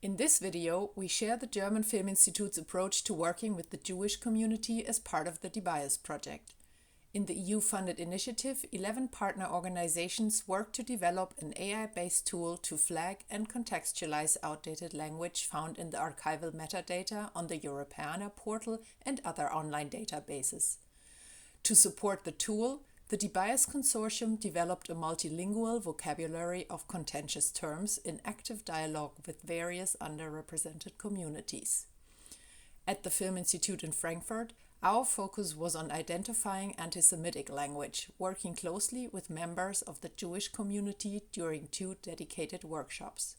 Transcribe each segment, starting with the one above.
In this video, we share the German Film Institute's approach to working with the Jewish community as part of the DeBias project. In the EU-funded initiative, 11 partner organizations work to develop an AI-based tool to flag and contextualize outdated language found in the archival metadata on the Europeana portal and other online databases. To support the tool, the DeBias Consortium developed a multilingual vocabulary of contentious terms in active dialogue with various underrepresented communities. At the Film Institute in Frankfurt, our focus was on identifying anti-Semitic language, working closely with members of the Jewish community during 2 dedicated workshops.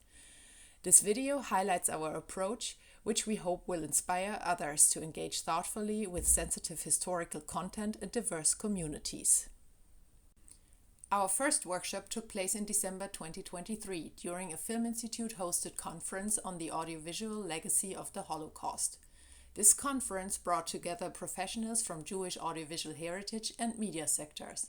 This video highlights our approach, which we hope will inspire others to engage thoughtfully with sensitive historical content and diverse communities. Our first workshop took place in December 2023 during a Film Institute-hosted conference on the audiovisual legacy of the Holocaust. This conference brought together professionals from Jewish audiovisual heritage and media sectors.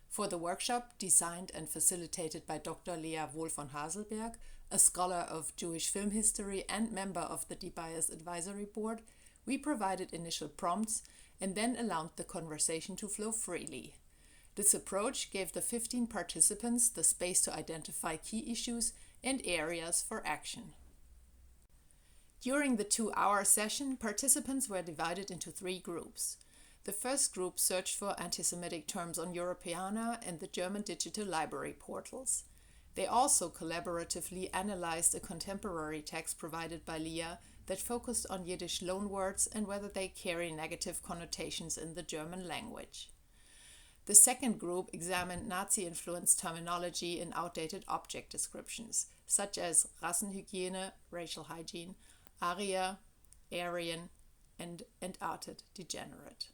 For the workshop, designed and facilitated by Dr. Lea Wohl von Haselberg, a scholar of Jewish film history and member of the DeBias Advisory Board, we provided initial prompts and then allowed the conversation to flow freely. This approach gave the 15 participants the space to identify key issues and areas for action. During the 2-hour session, participants were divided into 3 groups. The first group searched for anti-Semitic terms on Europeana and the German digital library portals. They also collaboratively analyzed a contemporary text provided by Lea that focused on Yiddish loanwords and whether they carry negative connotations in the German language. The second group examined Nazi-influenced terminology in outdated object descriptions, such as Rassenhygiene, racial hygiene, Aria, Aryan, and entartet, degenerate.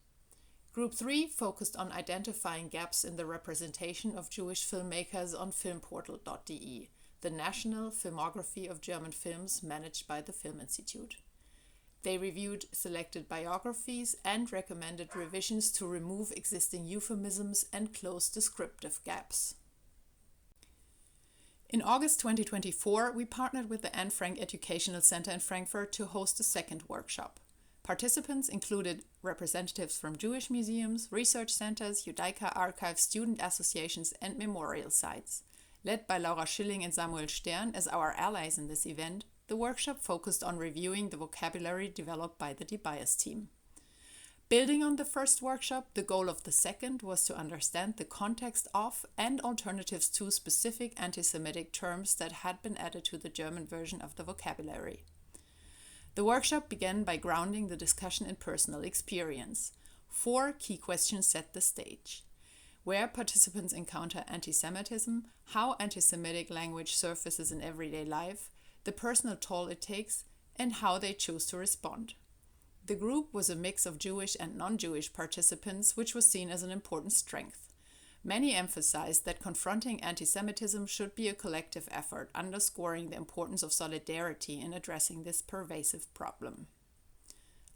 Group 3 focused on identifying gaps in the representation of Jewish filmmakers on filmportal.de, the national filmography of German films managed by the Film Institute. They reviewed selected biographies and recommended revisions to remove existing euphemisms and close descriptive gaps. In August 2024, we partnered with the Anne Frank Educational Center in Frankfurt to host a second workshop. Participants included representatives from Jewish museums, research centers, Judaica archives, student associations, and memorial sites. Led by Laura Schilling and Samuel Stern as our allies in this event, the workshop focused on reviewing the vocabulary developed by the DeBias team. Building on the first workshop, the goal of the second was to understand the context of and alternatives to specific anti-Semitic terms that had been added to the German version of the vocabulary. The workshop began by grounding the discussion in personal experience. 4 key questions set the stage: where participants encounter anti-Semitism, how anti-Semitic language surfaces in everyday life, the personal toll it takes, and how they choose to respond. The group was a mix of Jewish and non-Jewish participants, which was seen as an important strength. Many emphasized that confronting anti-Semitism should be a collective effort, underscoring the importance of solidarity in addressing this pervasive problem.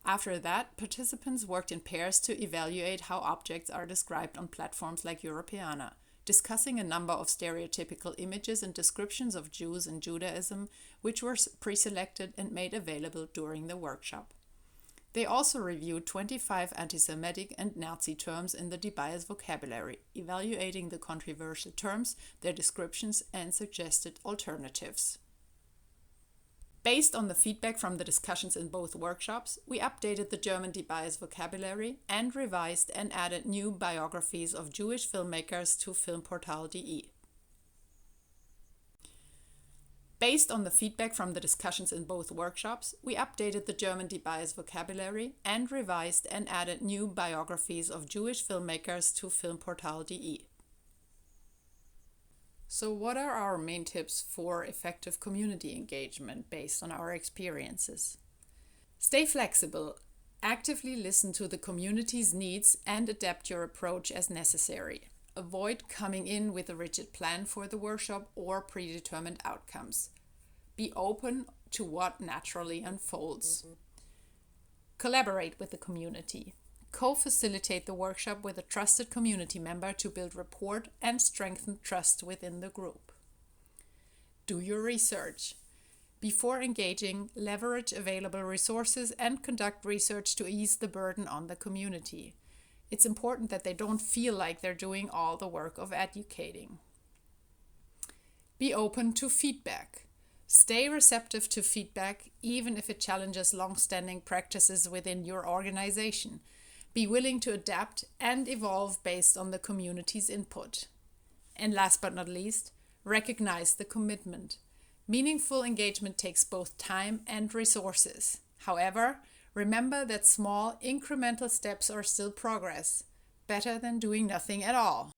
After that, participants worked in pairs to evaluate how objects are described on platforms like Europeana, discussing a number of stereotypical images and descriptions of Jews and Judaism, which were pre-selected and made available during the workshop. They also reviewed 25 anti-Semitic and Nazi terms in the DeBias vocabulary, evaluating the controversial terms, their descriptions, and suggested alternatives. Based on the feedback from the discussions in both workshops, we updated the German DeBias vocabulary and revised and added new biographies of Jewish filmmakers to filmportal.de. Based on the feedback from the discussions in both workshops, we updated the German DeBias vocabulary and revised and added new biographies of Jewish filmmakers to filmportal.de. So what are our main tips for effective community engagement based on our experiences? Stay flexible, actively listen to the community's needs and adapt your approach as necessary. Avoid coming in with a rigid plan for the workshop or predetermined outcomes. Be open to what naturally unfolds. Collaborate with the community. Co-facilitate the workshop with a trusted community member to build rapport and strengthen trust within the group. Do your research. Before engaging, leverage available resources and conduct research to ease the burden on the community. It's important that they don't feel like they're doing all the work of educating. Be open to feedback. Stay receptive to feedback, even if it challenges long-standing practices within your organization. Be willing to adapt and evolve based on the community's input. And last but not least, recognize the commitment. Meaningful engagement takes both time and resources. However, remember that small, incremental steps are still progress, better than doing nothing at all.